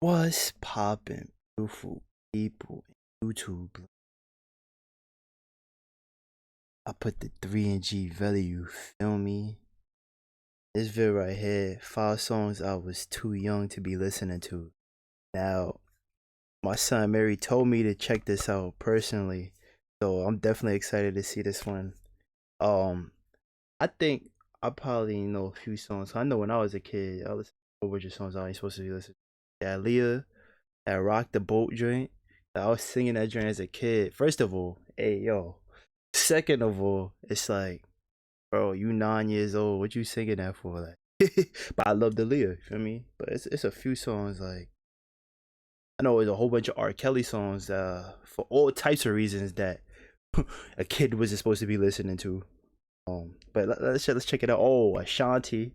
What's poppin', beautiful people in YouTube? I put the 3 and Valley, you feel me? This vid right here, 5 songs I was too young to be listening to. Now, my son Mary told me to check this out personally, so I'm definitely excited to see this one. I think I probably know a few songs. I know when I was a kid, I listened to a whole bunch of songs I ain't supposed to be listening to. That Leah, that Rock the Boat joint. I was singing that joint as a kid. First of all, hey yo. Second of all, it's like, bro, you 9 years old. What you singing that for? Like, but I love the Leah. You feel me? But it's a few songs like I know there's a whole bunch of R. Kelly songs for all types of reasons that a kid wasn't supposed to be listening to. But let's check it out. Oh, Ashanti.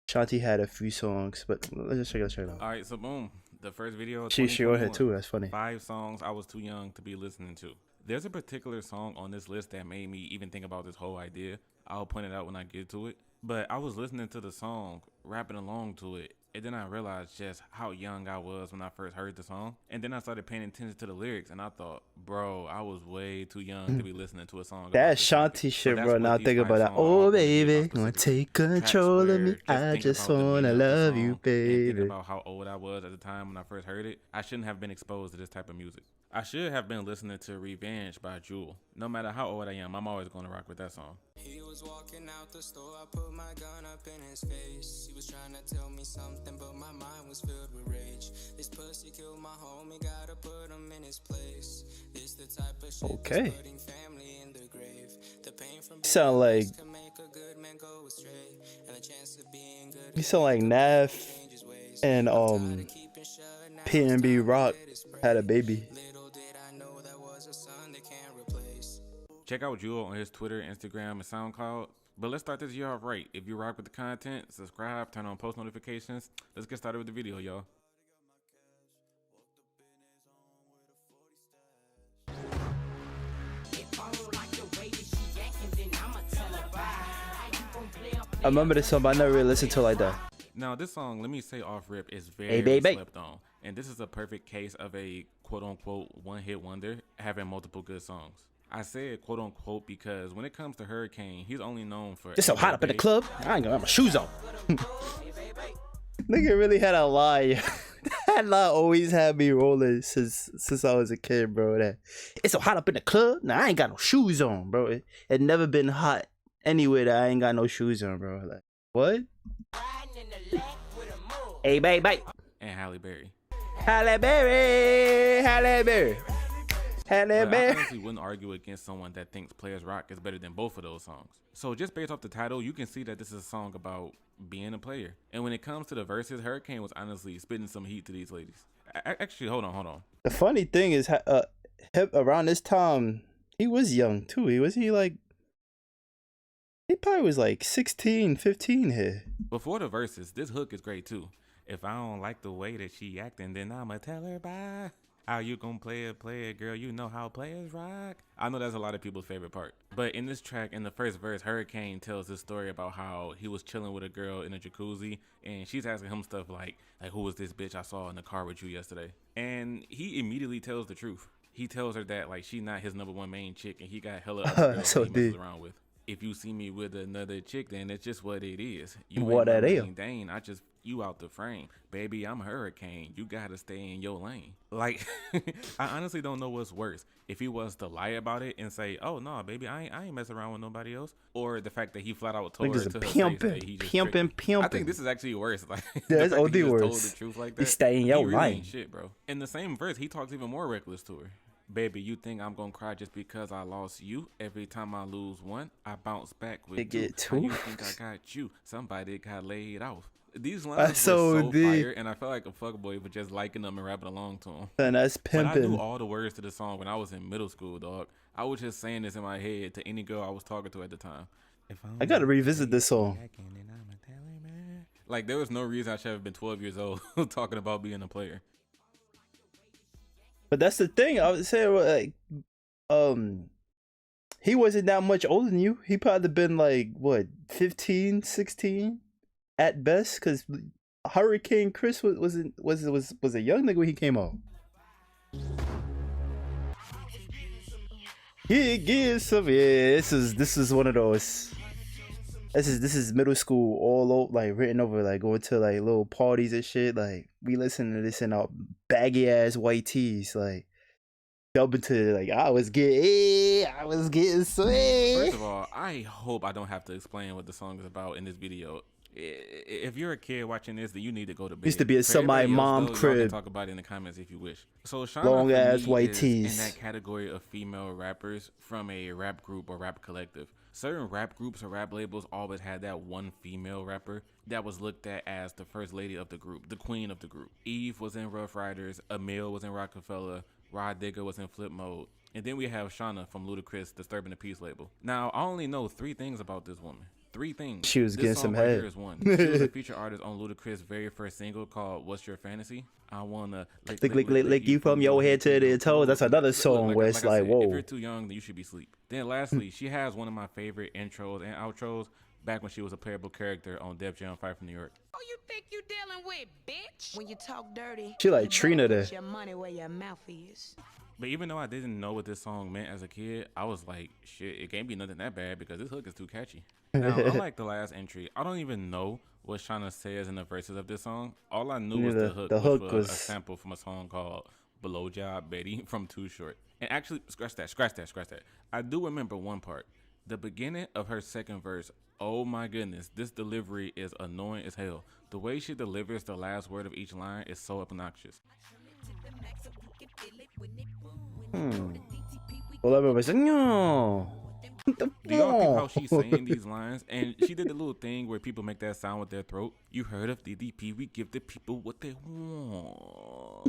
Ashanti had a few songs, but let's check it out. All right, so boom, the first video of She on here 2021. too. That's funny. 5 songs I was too young to be listening to. There's a particular song on this list that made me even think about this whole idea. I'll point it out when I get to it. But I was listening to the song, rapping along to it, and then I realized just how young I was when I first heard the song. And then I started paying attention to the lyrics, and I thought, bro, I was way too young to be listening to a song. That Ashanti shit, bro. Now think about that. Oh, baby, gonna take control of me. I just wanna love you, baby. Thinking about how old I was at the time when I first heard it, I shouldn't have been exposed to this type of music. I should have been listening to Revenge by Jewel. No matter how old I am, I'm always gonna rock with that song. He was walking out the store, I put my gun up in his face. He was trying to tell me something, but my mind was filled with rage. This pussy killed my homie, gotta put him in his place. This the type of shit okay. putting family in the grave. The pain from sound like can make a good man go astray. And the chance of being good. You sound like Nav and PNB Rock had a baby. Check out Jewel on his Twitter, Instagram, and SoundCloud. But let's start this year off right. If you rock with the content, subscribe, turn on post notifications. Let's get started with the video, y'all. I remember this song, but I never really listened to it like that. Now, this song, let me say off rip, is very slept on. And this is a perfect case of a quote-unquote one-hit wonder having multiple good songs. I said quote unquote because when it comes to Hurricane, he's only known for It's so hot up in the club. I ain't gonna have my shoes on. Nigga really had a lie. That lie always had me rolling since I was a kid, bro. That it's so hot up in the club. Nah, I ain't got no shoes on, bro. It never been hot anywhere that I ain't got no shoes on, bro. Like what? Hey, baby. And Halle Berry. Halle Berry. Halle Berry. I honestly wouldn't argue against someone that thinks Players Rock is better than both of those songs. So just based off the title, you can see that this is a song about being a player. And when it comes to the verses, Hurricane was honestly spitting some heat to these ladies. Actually, hold on. The funny thing is, around this time, he was young too. He probably was like 16, 15 here. Before the verses, this hook is great too. If I don't like the way that she acting, then I'ma tell her bye. How you gonna play it, girl? You know how players rock. I know that's a lot of people's favorite part. But in this track, in the first verse, Hurricane tells this story about how he was chilling with a girl in a jacuzzi, and she's asking him stuff like who was this bitch I saw in the car with you yesterday? And he immediately tells the truth. He tells her that she's not his #1 main chick, and he got hella other girls he messes around with. If you see me with another chick, then it's just what it is. You what that is? Dane, I just you out the frame, baby. I'm Hurricane. You gotta stay in your lane. I honestly don't know what's worse. If he was to lie about it and say, "Oh no, baby, I ain't messing around with nobody else," or the fact that he flat out told her to her face that he just pimping. I think this is actually worse. That's OD worse. Told the truth like that. He stay in your lane. Shit, bro. In the same verse, he talks even more reckless to her. Baby, you think I'm gonna cry just because I lost you? Every time I lose one, I bounce back with two. How you think I got you? Somebody got laid off. These lines were so fire, and I felt like a fuckboy for just liking them and rapping along to them. And that's pimping. But I knew all the words to the song when I was in middle school, dog. I was just saying this in my head to any girl I was talking to at the time. I gotta revisit this song. There was no reason I should have been 12 years old talking about being a player. But that's the thing. I would say, he wasn't that much older than you. He probably been 15, 16 at best. Because Hurricane Chris was a young nigga when he came out. Get some. Yeah, this is one of those. This is middle school all over, like written over, like going to like little parties and shit. Like we listen to this in our baggy ass white tees, like jumping to like I was getting sweet. First of all, I hope I don't have to explain what the song is about in this video. If you're a kid watching this, then you need to go to bed. Used to be a somebody mom y'all crib. can talk about it in the comments if you wish. So Shauna, Long ass white is tees in that category of female rappers from a rap group or rap collective. Certain rap groups or rap labels always had that one female rapper that was looked at as the first lady of the group, the queen of the group. Eve was in Rough Riders, Emil was in Rockefeller, Rod Digger was in Flip Mode, and then we have Shauna from Ludacris Disturbing the Peace label. Now, I only know 3 things about this woman. 3 things. She was getting some head. Here is one. She was a featured artist on Ludacris' very first single called "What's Your Fantasy." I wanna lick you from your head to the toes. That's another song where it's like, whoa. If you're too young, then you should be asleep. Then lastly, she has one of my favorite intros and outros back when she was a playable character on Def Jam Fight from New York. Who you think you dealing with, bitch? When you talk dirty, She like Trina there. put your money where your mouth is. But even though I didn't know what this song meant as a kid, I was like, shit, it can't be nothing that bad because this hook is too catchy. Now, unlike the last entry, I don't even know what Shauna says in the verses of this song. All I knew was the hook, which was a sample from a song called Blowjob Betty from Too Short. And actually, scratch that. I do remember one part. The beginning of her second verse, oh my goodness, this delivery is annoying as hell. The way she delivers the last word of each line is so obnoxious. Well, everybody's like, no. Do y'all think how she's saying these lines? And she did the little thing where people make that sound with their throat. You heard of DDP, we give the people what they want.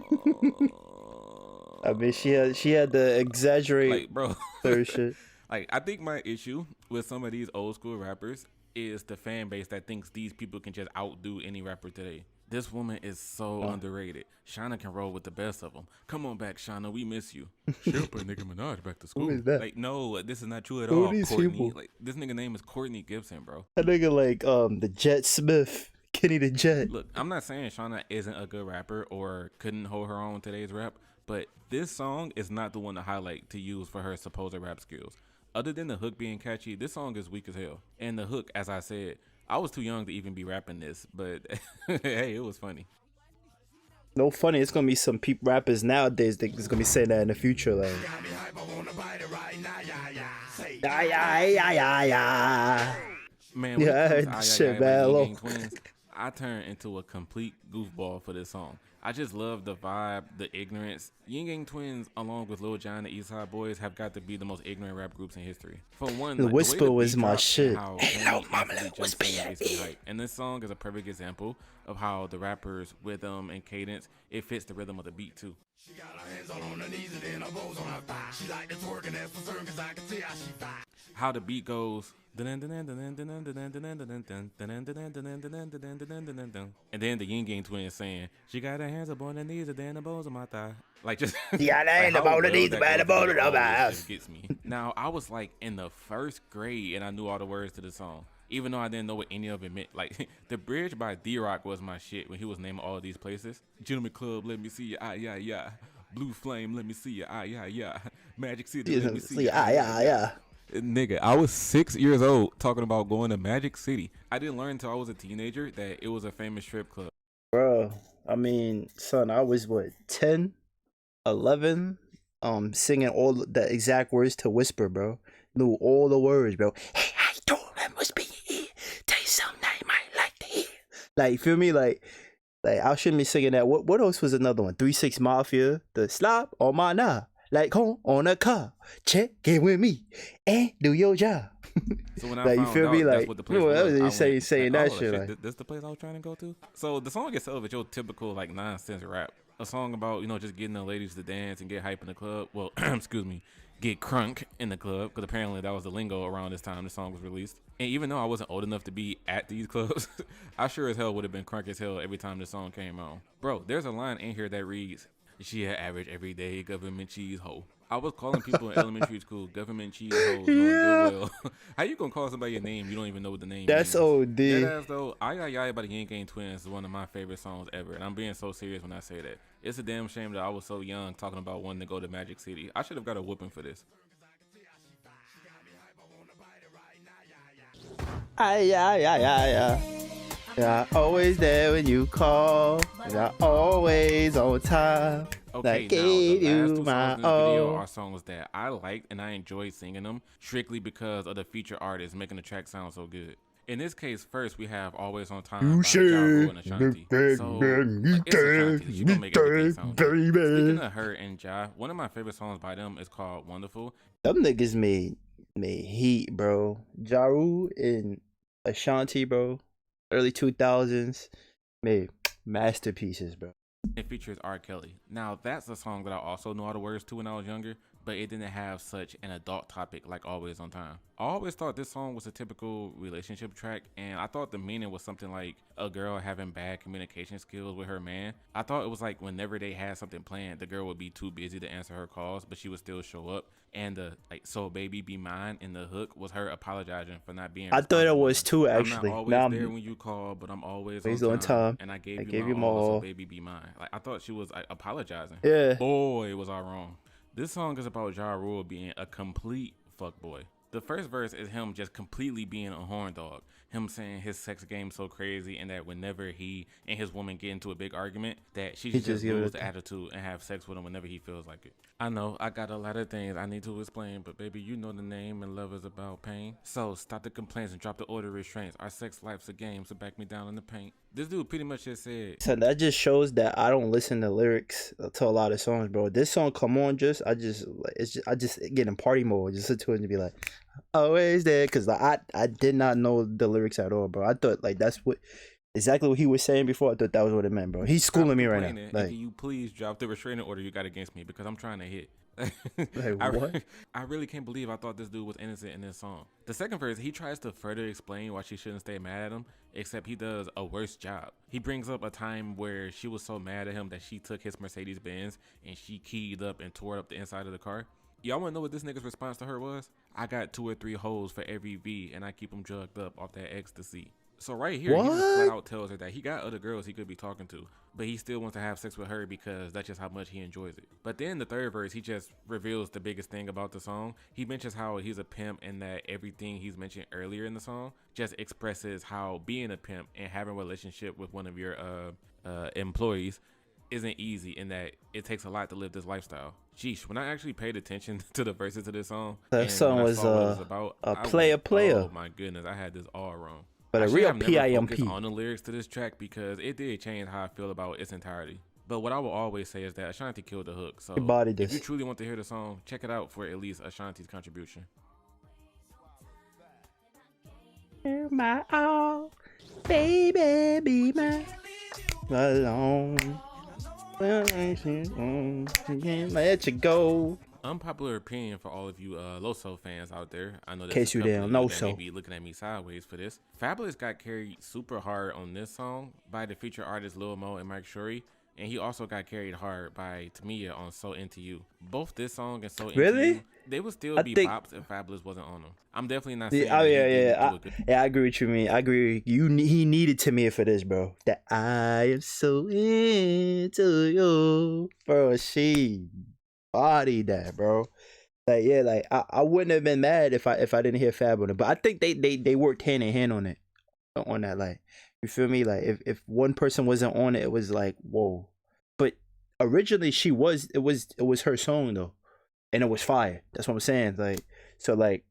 I mean, she had to exaggerate, like, bro. her shit. Like, I think my issue with some of these old school rappers is the fan base that thinks these people can just outdo any rapper today. This woman is so underrated. Shauna can roll with the best of them. Come on back, Shauna. We miss you. She'll put Nicki Minaj back to school. Who is that? Like, no, this is not true at Who all, are these Courtney. people? Like, this nigga name is Courtney Gibson, bro. That nigga like the Jet Smith, Kenny the Jet. Look, I'm not saying Shauna isn't a good rapper or couldn't hold her own in today's rap, but this song is not the one to highlight to use for her supposed rap skills. Other than the hook being catchy, this song is weak as hell. And the hook, as I said, I was too young to even be rapping this, but hey, it was funny. No funny, it's gonna be some rappers nowadays that's gonna be saying that in the future, like. Man, Yeah, I heard this shit, man. I turned into a complete goofball for this song. I just love the vibe, the ignorance. Yin Yang Twins, along with Lil Jon and the Eastside Boys, have got to be the most ignorant rap groups in history. For one, The like, Whisper the was my shit. Hello, mama, whisper and this song is a perfect example of how the rappers' rhythm and cadence, it fits the rhythm of the beat too. She got her hands all on her knees and then her bows on her thigh. She like to twerk and that's for certain cause I can see how she vibe. How the beat goes. And then the Yin Yang Twins saying, she got her hands up on her knees and then the bones on my thigh. Like, just Yeah, that ain't about the knees, man, about the ass. Gets me. Now, I was like in the first grade and I knew all the words to the song, even though I didn't know what any of it meant. Like, the bridge by D-Rock was my shit when he was naming all these places. Gentleman Club, let me see you, ah, yeah, yeah. Blue Flame, let me see you, ah, yeah, yeah. Magic City, let me see you, ah, yeah, yeah. Nigga, I was 6 years old talking about going to Magic City. I didn't learn until I was a teenager that it was a famous strip club. Bro, I mean, son, I was what, 10, 11, singing all the exact words to Whisper, bro. Knew all the words, bro. Hey, I told him must be here. Tell you something that you might like to hear. Like, you feel me? Like I shouldn't be singing that. What else was another one? 3-6 Mafia, the slop on my knob. Like home on a car, check in with me and do your job. So when I like, found you feel out me? that's Like, what the place was, saying that shit. Like, this the place I was trying to go to. So the song itself is your typical like nonsense rap, a song about just getting the ladies to dance and get hype in the club. Well, excuse me, get crunk in the club because apparently that was the lingo around this time the song was released. And even though I wasn't old enough to be at these clubs, I sure as hell would have been crunk as hell every time the song came on. Bro, there's a line in here that reads, She had average everyday government cheese hoe. I was calling people in elementary school government cheese hoes, knowing good well. How you gonna call somebody a name you don't even know what the name That's means? Dead OD. ass though, Ay Ay Ay by the Yin Gang Twins is one of my favorite songs ever, and I'm being so serious when I say that. It's a damn shame that I was so young talking about wanting to go to Magic City. I should have got a whooping for this. Ay, ay, ay, ay, ay. Yeah, always there when you call. Yeah, always on time. Okay, I now gave the last you two songs my in this video all. are songs that I liked and I enjoyed singing them strictly because of the feature artist making the track sound so good. In this case, first we have Always on Time by Ja Rule and Ashanti. So it's Ashanti. She gonna make everything sound good. Speaking of her and Ja, one of my favorite songs by them is called Wonderful. Them niggas made heat, bro. Ja Rule and Ashanti, bro. Early 2000s made masterpieces, bro. It features R. Kelly. Now that's a song that I also know all the words to when I was younger, but it didn't have such an adult topic like Always on Time. I always thought this song was a typical relationship track, and I thought the meaning was something like a girl having bad communication skills with her man. I thought it was like whenever they had something planned, the girl would be too busy to answer her calls, but she would still show up. And the like, so baby be mine in the hook was her apologizing for not being. I thought it was too, I'm actually. not always Now there when you call, but I'm always Always on on time. time. And I gave I you gave my you my all, so all. baby be mine. Like I thought she was like, apologizing. Yeah. Boy, was I wrong. This song is about Ja Rule being a complete fuckboy. The first verse is him just completely being a horn dog. Him saying his sex game so crazy and that whenever he and his woman get into a big argument, that she should just give it lose a- the attitude and have sex with him whenever he feels like it. I know I got a lot of things I need to explain, but baby, you know the name and love is about pain. So stop the complaints and drop the order restraints. Our sex life's a game, so back me down in the paint. This dude pretty much just said, So that just shows that I don't listen to lyrics to a lot of songs, bro. This song, come on, I just get in party mode, just listen to it and be like, always there, cause like, I did not know the lyrics at all, bro. I thought like that's what exactly what he was saying before. I thought that was what it meant, bro. He's schooling me right now. complaining, and Like, can you please drop the restraining order you got against me because I'm trying to hit. Like, what? I really can't believe I thought this dude was innocent in this song. The second verse, he tries to further explain why she shouldn't stay mad at him, except he does a worse job. He brings up a time where she was so mad at him that she took his Mercedes Benz and she keyed up and tore up the inside of the car. Y'all wanna know what this nigga's response to her was? I got 2 or 3 hoes for every V and I keep them drugged up off that ecstasy. So right here, he just flat What? out tells her that he got other girls he could be talking to, but he still wants to have sex with her because that's just how much he enjoys it. But then the third verse, he just reveals the biggest thing about the song. He mentions how he's a pimp and that everything he's mentioned earlier in the song just expresses how being a pimp and having a relationship with one of your employees isn't easy and that it takes a lot to live this lifestyle. Sheesh, when I actually paid attention to the verses of this song, That and song when I was, saw what it was about, a I player. Oh my goodness, I had this all wrong. But I a should real have never PIMP. focused on the lyrics to this track because it did change how I feel about its entirety. But what I will always say is that Ashanti killed the hook. So Embodied if this. you truly want to hear the song, check it out for at least Ashanti's contribution. You're my all, baby, be my alone. Can't let you go. Unpopular opinion for all of you Loso fans out there. I know In there's case a you couple didn't of know you that so. may be looking at me sideways for this. Fabulous got carried super hard on this song by the feature artists Lil Mo and Mike Shorey, and he also got carried hard by Tamia on So Into You. Both this song and So Into Really? You, they would still I be think- bops if Fabulous wasn't on them. I'm definitely not saying Yeah, that he yeah, didn't yeah. do a good. I agree with you, man. I agree. He needed Tamia for this, bro. That I am so into you, bro. She bodied that, bro. Like, yeah, like I wouldn't have been mad if I didn't hear Fab on it. But I think they worked hand in hand on it, on that. Like, you feel me? Like, if one person wasn't on it, it was like, whoa. But originally it was her song though, and it was fire. That's what I'm saying. Like, so like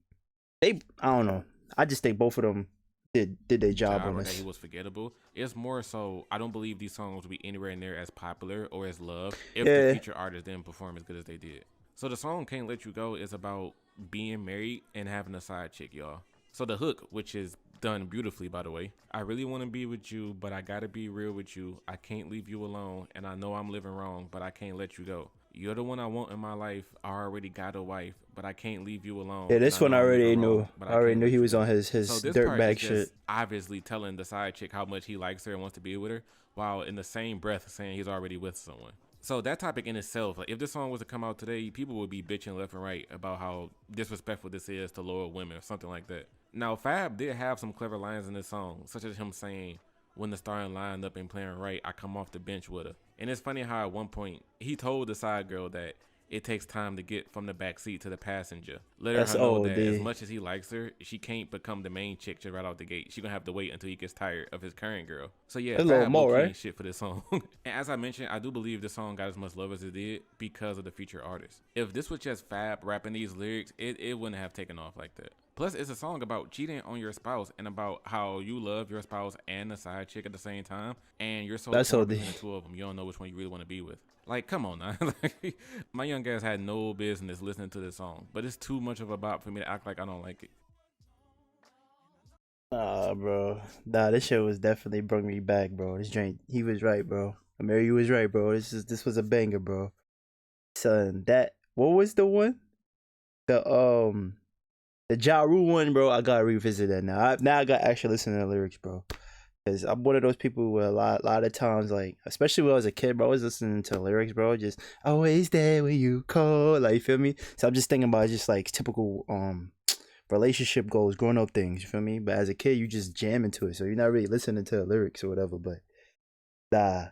I don't know. I just think both of them did their job on Or that this. he was forgettable. It's more so I don't believe these songs would be anywhere near as popular or as loved if Yeah. the feature artists didn't perform as good as they did. So the song Can't Let You Go is about being married and having a side chick, y'all. So the hook, which is done beautifully by the way, I really want to be with you, but I gotta be real with you. I can't leave you alone, and I know I'm living wrong, but I can't let you go. You're the one I want in my life. I already got a wife, but I can't leave you alone. Yeah, this and one I know I'm already living knew. wrong, but I already can't knew let he you was go. on his So this part is dirtbag just shit. obviously telling the side chick how much he likes her and wants to be with her, while in the same breath saying he's already with someone. So that topic in itself, like if this song was to come out today, people would be bitching left and right about how disrespectful this is to lower women or something like that. Now, Fab did have some clever lines in this song, such as him saying, "When the starting lined up and playing right, I come off the bench with her." And it's funny how at one point he told the side girl that it takes time to get from the back seat to the passenger, letting That's her know old, that as dude. much as he likes her, she can't become the main chick just right out the gate. She gonna have to wait until he gets tired of his current girl. So yeah, That's a little Fab low more, key right? ain't shit for this song. And as I mentioned, I do believe this song got as much love as it did because of the featured artist. If this was just Fab rapping these lyrics, it wouldn't have taken off like that. Plus, it's a song about cheating on your spouse and about how you love your spouse and the side chick at the same time, and you're so That's torn old, dude. between the two of them, you don't know which one you really want to be with. Like, come on now. Like, my young ass had no business listening to this song, but it's too much of a bop for me to act like I don't like it. Nah, bro. Nah, this shit was definitely brought me back, bro. This joint, he was right, bro. AMIRI was right, bro. This was a banger, bro. Son, that what was the one? The Ja Rule one, bro. I gotta revisit that now. Now I got actually listen to the lyrics, bro. Cause I'm one of those people who a lot of times, like, especially when I was a kid, bro, I was listening to lyrics, bro. Just always there when you call, like, you feel me? So I'm just thinking about just like typical relationship goals, growing up things, you feel me? But as a kid, you just jam into it, so you're not really listening to the lyrics or whatever. But nah,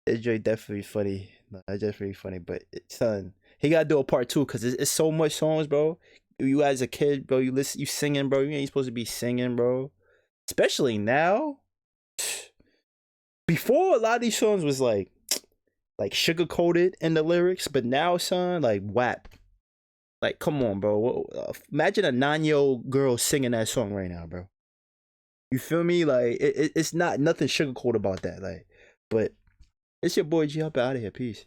it's definitely funny. Nah, it's definitely funny. But son, he gotta do a part two because it's so much songs, bro. You as a kid, bro, you listen, you singing, bro. You ain't supposed to be singing, bro. Especially now. Before, a lot of these songs was like sugar coated in the lyrics, but now, son, like WAP. Like, come on, bro. Imagine a 9-year-old girl singing that song right now, bro. You feel me? Like, it's not nothing sugar coated about that. Like, but it's your boy G. Up out of here. Peace.